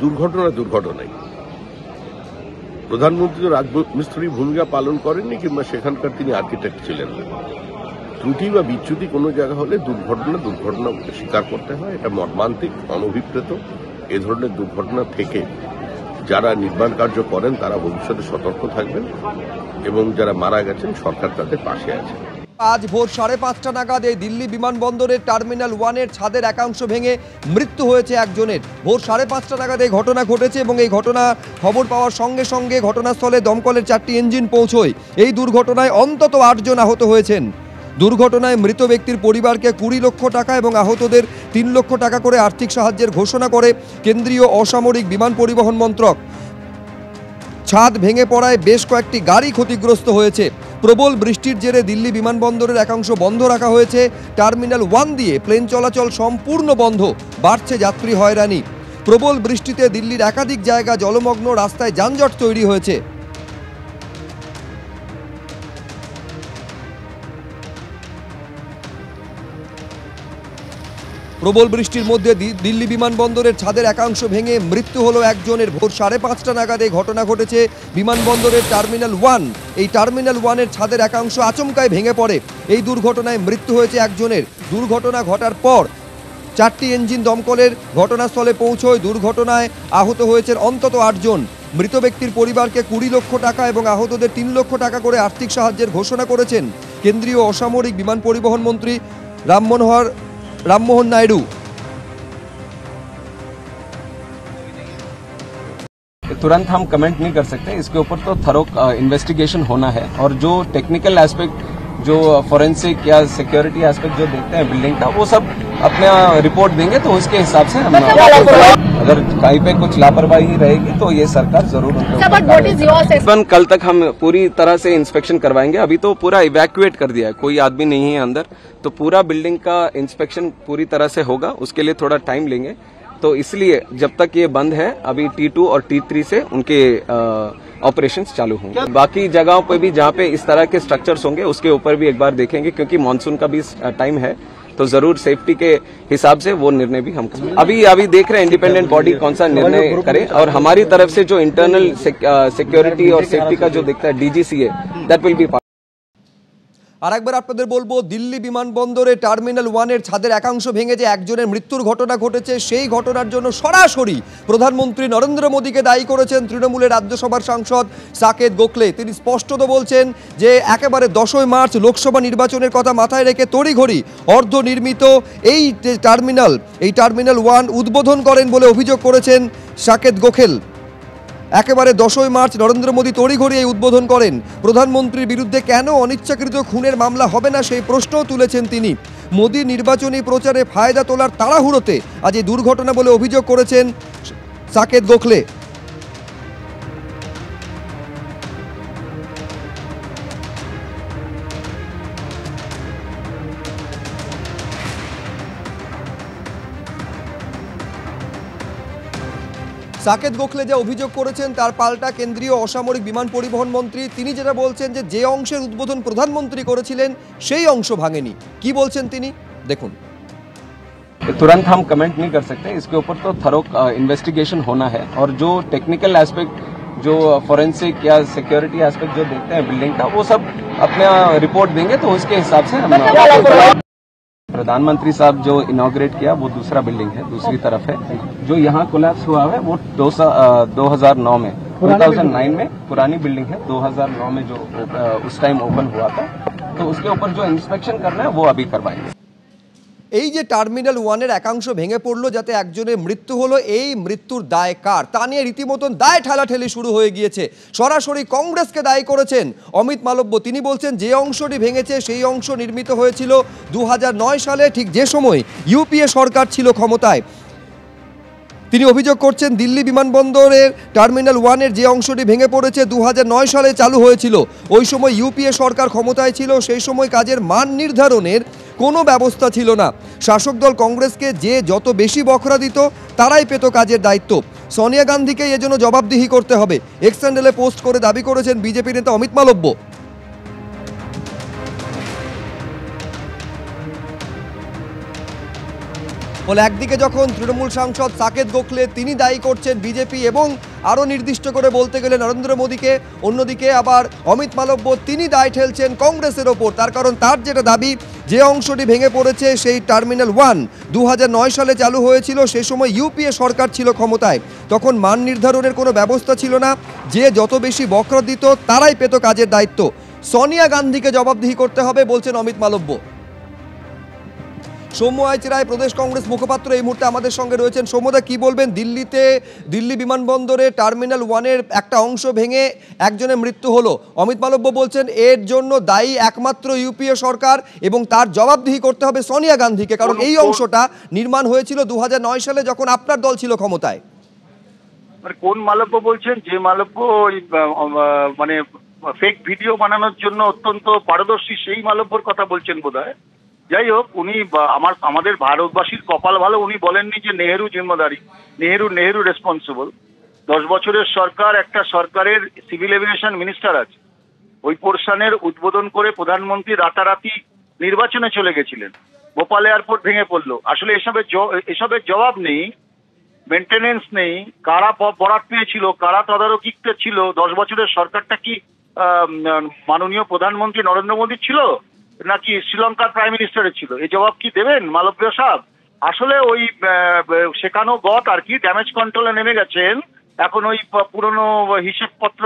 দুর্ঘটনা দুর্ঘটনাই। প্রধানমন্ত্রী তো রাজমিস্ত্রির ভূমিকা পালন করেননি, কিংবা সেখানকার তিনি আর্কিটেক্ট ছিলেন না। ত্রুটি বা বিচ্যুতি কোনো জায়গা হলে দুর্ঘটনা দুর্ঘটনা স্বীকার করতে হয়। এটা মর্মান্তিক, অনভিপ্রেত। এ ধরনের দুর্ঘটনা থেকে যারা নির্মাণ কার্য করেন তারা ভবিষ্যতে সতর্ক থাকবেন, এবং যারা মারা গেছেন সরকার তাদের পাশে আছে। আজ ভোর 5:30 নাগাদ এই দিল্লি বিমানবন্দরের টার্মিনাল 1-এর ছাদের একাংশ ভেঙে মৃত্যু হয়েছে একজনের। ভোর 5:30 নাগাদ এই ঘটনা ঘটেছে এবং এই ঘটনা খবর পাওয়ার সঙ্গে সঙ্গে ঘটনাস্থলে দমকলের 4টি ইঞ্জিন পৌঁছয়। এই দুর্ঘটনায় অন্তত 8 জন আহত হয়েছেন। দুর্ঘটনায় মৃত ব্যক্তির পরিবারকে 20 লক্ষ টাকা এবং আহতদের 3 লক্ষ টাকা করে আর্থিক সাহায্যের ঘোষণা করে কেন্দ্রীয় অসামরিক বিমান পরিবহন মন্ত্রক। ছাদ ভেঙে পড়ায় বেশ কয়েকটি গাড়ি ক্ষতিগ্রস্ত হয়েছে। প্রবল বৃষ্টির জেরে দিল্লি বিমানবন্দরের একাংশ বন্ধ রাখা হয়েছে। টার্মিনাল 1 দিয়ে প্লেন চলাচল সম্পূর্ণ বন্ধ, বাড়ছে যাত্রী হয়রানি। প্রবল বৃষ্টিতে দিল্লির একাধিক জায়গা জলমগ্ন, রাস্তায় যানজট তৈরি হয়েছে। প্রবল বৃষ্টির মধ্যে দিল্লি বিমানবন্দরের ছাদের একাংশ ভেঙে মৃত্যু হলো একজনের। ভোর 5:30 নাগাদ এই ঘটনা ঘটেছে বিমানবন্দরের টার্মিনাল 1। এই টার্মিনাল 1-এর ছাদের একাংশ আচমকায় ভেঙে পড়ে। এই দুর্ঘটনায় মৃত্যু হয়েছে একজনের। দুর্ঘটনা ঘটার পর 4টি ইঞ্জিন দমকলের ঘটনাস্থলে পৌঁছয়। দুর্ঘটনায় আহত হয়েছেন অন্তত 8 জন। মৃত ব্যক্তির পরিবারকে 20 লক্ষ টাকা এবং আহতদের 3 লক্ষ টাকা করে আর্থিক সাহায্যের ঘোষণা করেছেন কেন্দ্রীয় অসামরিক বিমান পরিবহন মন্ত্রী राममोहन नायडू। तुरंत हम कमेंट नहीं कर सकते, इसके ऊपर तो थरो इन्वेस्टिगेशन होना है, और जो टेक्निकल एस्पेक्ट, जो फोरेंसिक या सिक्योरिटी एस्पेक्ट जो देखते हैं बिल्डिंग का, वो सब अपना रिपोर्ट देंगे, तो उसके हिसाब से हम अगर कहीं पे कुछ लापरवाही रहेगी तो ये सरकार जरूर कल तक हम पूरी तरह से इंस्पेक्शन करवाएंगे। अभी तो पूरा इवैक्यूएट कर दिया है, कोई आदमी नहीं है अंदर, तो पूरा बिल्डिंग का इंस्पेक्शन पूरी तरह से होगा। उसके लिए थोड़ा टाइम लेंगे, तो इसलिए जब तक ये बंद है अभी T2 और T3 से उनके ऑपरेशंस चालू होंगे। बाकी जगहों पे भी जहाँ पे इस तरह के स्ट्रक्चर्स होंगे उसके ऊपर भी एक बार देखेंगे, क्योंकि मानसून का भी टाइम है, तो जरूर सेफ्टी के हिसाब से वो निर्णय भी हम अभी देख रहे हैं इंडिपेंडेंट बॉडी कौन सा निर्णय करे, और हमारी तरफ से जो इंटरनल सिक्योरिटी और सेफ्टी का जो देखता है DGCA, दैट विल बी। আরেকবার আপনাদের বলবো, দিল্লি বিমানবন্দরে টার্মিনাল 1-এর ছাদের একাংশ ভেঙে যে একজনের মৃত্যুর ঘটনা ঘটেছে, সেই ঘটনার জন্য সরাসরি প্রধানমন্ত্রী নরেন্দ্র মোদীকে দায়ী করেছেন তৃণমূলের রাজ্যসভার সাংসদ সাকেত গোখলে। তিনি স্পষ্টত বলছেন যে একেবারে 10ই মার্চ লোকসভা নির্বাচনের কথা মাথায় রেখে তড়িঘড়ি অর্ধনির্মিত এই টার্মিনাল 1 উদ্বোধন করেন বলে অভিযোগ করেছেন সাকেত গোখেল। একেবারে 10ই মার্চ নরেন্দ্র মোদী তড়িঘড়ি এই উদ্বোধন করেন। প্রধানমন্ত্রীর বিরুদ্ধে কেন অনিচ্ছাকৃত খুনের মামলা হবে না সেই প্রশ্নও তুলেছেন তিনি। মোদী নির্বাচনী প্রচারে ফায়দা তোলার তাড়াহুড়োতে আজ এই দুর্ঘটনা বলে অভিযোগ করেছেন সাকেত গোখলে। সাকেত গোখলে যে অভিযোগ করেছেন তার পাল্টা কেন্দ্রীয় অসামরিক বিমান পরিবহন মন্ত্রী তিনি যেটা বলছেন যে অংশের উদ্বোধন প্রধানমন্ত্রী করেছিলেন সেই অংশ ভাঙেনি। কি বলছেন তিনি দেখুন। तुरंत हम कमेंट नहीं कर सकते, इसके ऊपर तो थरो इन्वेस्टिगेशन होना है, और जो टेक्निकल एस्पेक्ट, जो फोरेंसिक या सिक्योरिटी एस्पेक्ट जो देखते हैं बिल्डिंग का, वो सब अपना रिपोर्ट देंगे, तो उसके हिसाब से हम प्रधानमंत्री साहब जो इनॉग्रेट किया वो दूसरा बिल्डिंग है, दूसरी तरफ है। जो यहाँ कोलैप्स हुआ है वो 2009 में 2009 में पुरानी बिल्डिंग है, 2009 में जो उस टाइम ओपन हुआ था, तो उसके ऊपर जो इंस्पेक्शन करना है वो अभी करवाएंगे। এই যে টার্মিনাল 1-এর একাংশ ভেঙে পড়লো, যাতে একজনের মৃত্যু হলো, এই মৃত্যুর দায় কার তা নিয়ে রীতিমতন দায় ঠেলাঠেলি শুরু হয়ে গিয়েছে। সরাসরি কংগ্রেসকে দায়ী করেছেন অমিত মালব্য। তিনি বলছেন যে অংশটি ভেঙেছে সেই অংশ নির্মিত হয়েছিল 2009 সালে, ঠিক যে সময় ইউপিএ সরকার ছিল ক্ষমতায়। তিনি অভিযোগ করছেন দিল্লি বিমানবন্দরের টার্মিনাল 1-এর যে অংশটি ভেঙে পড়েছে 2009 সালে চালু হয়েছিল। ওই সময় ইউপিএ সরকার ক্ষমতায় ছিল, সেই সময় কাজের মান নির্ধারণের কোনো ব্যবস্থা ছিল না। শাসক দল কংগ্রেসকে যে যত বেশি বখরা দিত তারাই পেত কাজের দায়িত্ব। সোনিয়া গান্ধীকে এজন্য জবাবদিহি করতে হবে, এক্স হ্যান্ডেলে পোস্ট করে দাবি করেছেন বিজেপি নেতা অমিত মালব্য। ফলে একদিকে যখন তৃণমূল সাংসদ সাকেত গোখলে তিনি দায়ী করছেন বিজেপি এবং আরও নির্দিষ্ট করে বলতে গেলে নরেন্দ্র মোদীকে, অন্যদিকে আবার অমিত মালব্য তিনি দায় ঠেলছেন কংগ্রেসের ওপর। তার কারণ তার যেটা দাবি, যে অংশটি ভেঙে পড়েছে সেই টার্মিনাল 1 2009 সালে চালু হয়েছিল, সে সময় ইউপিএ সরকার ছিল ক্ষমতায়, তখন মান নির্ধারণের কোনো ব্যবস্থা ছিল না, যে যত বেশি বকরা দিত তারাই পেত কাজের দায়িত্ব। সোনিয়া গান্ধীকে জবাবদিহি করতে হবে বলছেন অমিত মালব্য। সৌম্য আইচ রায় প্রদেশ কংগ্রেস মুখপাত্র এই মুহূর্তে আমাদের সঙ্গে রয়েছেন। সৌম্যদা, কি বলবেন? দিল্লি বিমানবন্দরে টার্মিনাল 1-এর একটা অংশ ভেঙে একজনের মৃত্যু হলো, অমিত মালব্য বলছেন এর জন্য দায়ী একমাত্র ইউপিএ সরকার এবং তার জবাবদিহি করতে হবে সোনিয়া গান্ধীকে, কারণ এই অংশটা নির্মাণ হয়েছিল 2009 সালে যখন আপনার দল ছিল ক্ষমতায়। কোন মালব্য বলছেন? যে মালব্য ওই মানে ফেক ভিডিও বানানোর জন্য অত্যন্ত পারদর্শী, সেই মালব্যর কথা বলছেন বোধহয়। যাই হোক, উনি আমাদের ভারতবাসীর কপাল ভালো, উনি বলেননি যে নেহেরু জিম্মেদারি, নেহেরু রেসপন্সিবল। 10 বছরের সরকার, একটা সরকারের সিভিল এভিয়েশন মিনিস্টার আছে, ওই পোর্শনের উদ্বোধন করে প্রধানমন্ত্রী রাতারাতি নির্বাচনে চলে গেছিলেন, ভোপাল এয়ারপোর্ট ভেঙে পড়লো। আসলে এসবের জবাব নেই, মেনটেনেন্স নেই, কারা বরাত পেয়েছিল, কারা তদারকিতে ছিল। 10 বছরের সরকারটা কি মাননীয় প্রধানমন্ত্রী নরেন্দ্র মোদী ছিল নাকি শ্রীলঙ্কার প্রাইম মিনিস্টারের ছিল? এই জবাব কি দেবেন মালব্য সাহেব? আসলে ওই শেখানো গত আর কি, ড্যামেজ কন্ট্রোলে নেমে গেছেন, এখন ওই পুরনো হিসেবপত্র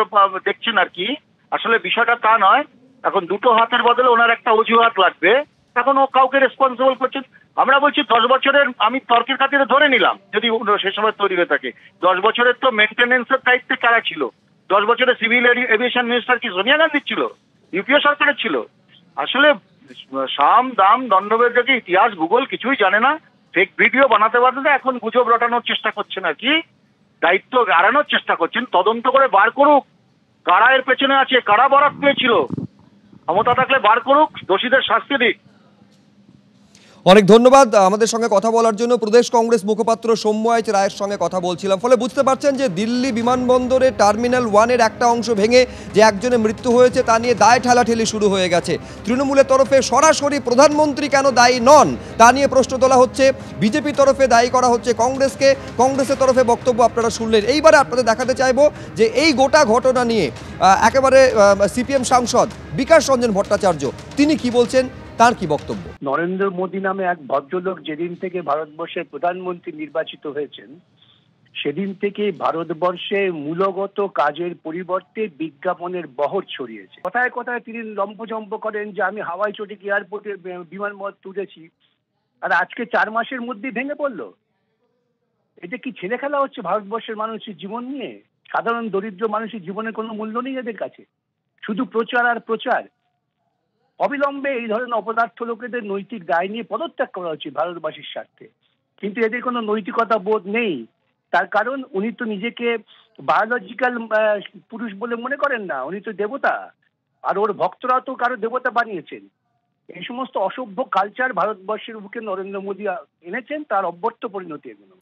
দেখছেন আর কি। আসলে বিষয়টা তা নয়, এখন দুটো হাতের বদলে ওনার একটা অজুহাত লাগবে, এখন ও কাউকে রেসপন্সিবল করছেন। আমরা বলছি 10 বছরের, আমি তর্কের খাতিরে ধরে নিলাম যদি সে সময় তৈরি হয়ে থাকে, 10 বছরের তো মেনটেনেন্সের দায়িত্বে কারা ছিল? 10 বছরের সিভিল এভিয়েশন মিনিস্টার কি সোনিয়া গান্ধী ছিল? ইউপিএ সরকারের ছিল? আসলে সাম দাম দণ্ডভেদ থেকে ইতিহাস ভূগোল কিছুই জানে না, ফেক ভিডিও বানাতে এখন গুজব রটানোর চেষ্টা করছেন আর কি, দায়িত্ব এড়ানোর চেষ্টা করছেন। তদন্ত করে বার করুক কারা এর পেছনে আছে, কারা বরাত পেয়েছিল, ক্ষমতা থাকলে বার করুক, দোষীদের শাস্তি দিক। অনেক ধন্যবাদ আমাদের সঙ্গে কথা বলার জন্য। প্রদেশ কংগ্রেস মুখপাত্র সৌম্য আইচ রায়ের সঙ্গে কথা বলছিলাম। ফলে বুঝতে পারছেন যে দিল্লি বিমানবন্দরে টার্মিনাল 1-এর একটা অংশ ভেঙে যে একজনের মৃত্যু হয়েছে তা নিয়ে দায় ঠেলাঠেলি শুরু হয়ে গেছে। তৃণমূলের তরফে সরাসরি প্রধানমন্ত্রী কেন দায়ী নন তা নিয়ে প্রশ্ন তোলা হচ্ছে, বিজেপির তরফে দায়ী করা হচ্ছে কংগ্রেসকে, কংগ্রেসের তরফে বক্তব্য আপনারা শুনলেন। এইবারে আপনাদের দেখাতে চাইবো যে এই গোটা ঘটনা নিয়ে একেবারে সিপিএম সাংসদ বিকাশ রঞ্জন ভট্টাচার্য তিনি কি বলছেন, তার কি বক্তব্য। নরেন্দ্র মোদী নামে এক ভদ্রলোক যেদিন থেকে ভারতবর্ষের প্রধানমন্ত্রী নির্বাচিত হয়েছেন, সেদিন থেকে ভারতবর্ষে মূলগত কাজের পরিবর্তে বিজ্ঞাপনের বহর ছড়িয়েছে। কথায় কথায় তিনি লম্পজম্প করেন যে আমি হাওয়াই চটিক এয়ারপোর্টে বিমানবন্দর তুলেছি, আর আজকে 4 মাসের মধ্যেই ভেঙে পড়লো। এটা কি ছেলে খেলা হচ্ছে ভারতবর্ষের মানুষের জীবন নিয়ে? সাধারণ দরিদ্র মানুষের জীবনের কোনো মূল্য নেই এদের কাছে, শুধু প্রচার আর প্রচার। অবিলম্বে এই ধরনের অপদার্থ লোকেদের নৈতিক দায় নিয়ে পদত্যাগ করা উচিত ভারতবাসীর স্বার্থে। কিন্তু এদের কোনো নৈতিকতা বোধ নেই, তার কারণ উনি তো নিজেকে বায়োলজিক্যাল পুরুষ বলে মনে করেন না, উনি তো দেবতা, আর ওর ভক্তরা তো কারো দেবতা বানিয়েছেন। এই সমস্ত অসভ্য কালচার ভারতবর্ষের বুকে নরেন্দ্র মোদী এনেছেন, তার অব্যর্থ পরিণতি এগুলো।